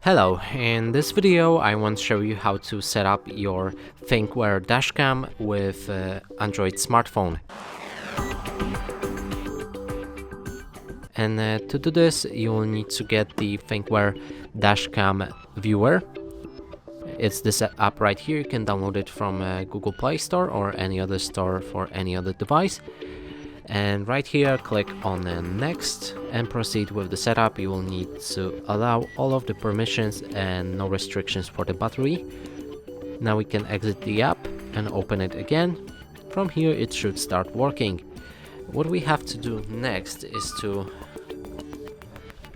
Hello, in this video I want to show you how to set up your ThinkWare Dashcam with Android smartphone. And to do this you will need to get the ThinkWare Dashcam viewer. It's this app right here. You can download it from Google Play Store or any other store for any other device. And right here click on next and proceed with the setup. You will need to allow all of the permissions and no restrictions for the battery. Now we can exit the app and open it again. From here it should start working. What we have to do next is to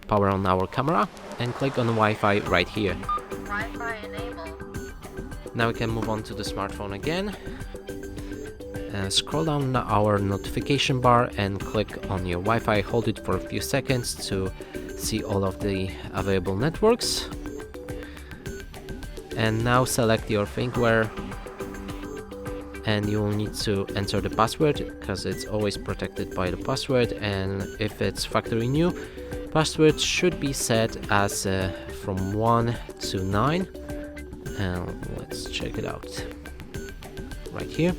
power on our camera and click on Wi-Fi right here. Wi-Fi enabled. Now we can move on to the smartphone again. Scroll down our notification bar and click on your Wi-Fi. Hold it for a few seconds to see all of the available networks. And now select your ThinkWare and you will need to enter the password because it's always protected by the password, and if it's factory new, password should be set as from 1 to 9. And let's check it out right here.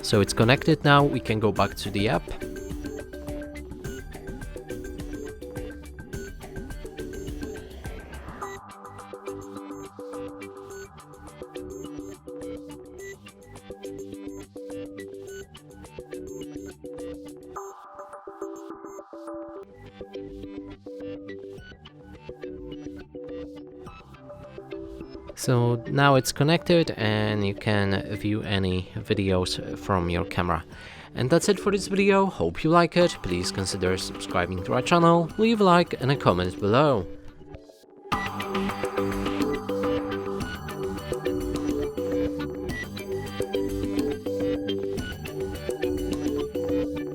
So it's connected now. We can go back to the app. So now it's connected and you can view any videos from your camera. And that's it for this video. Hope you like it. Please consider subscribing to our channel, leave a like and a comment below.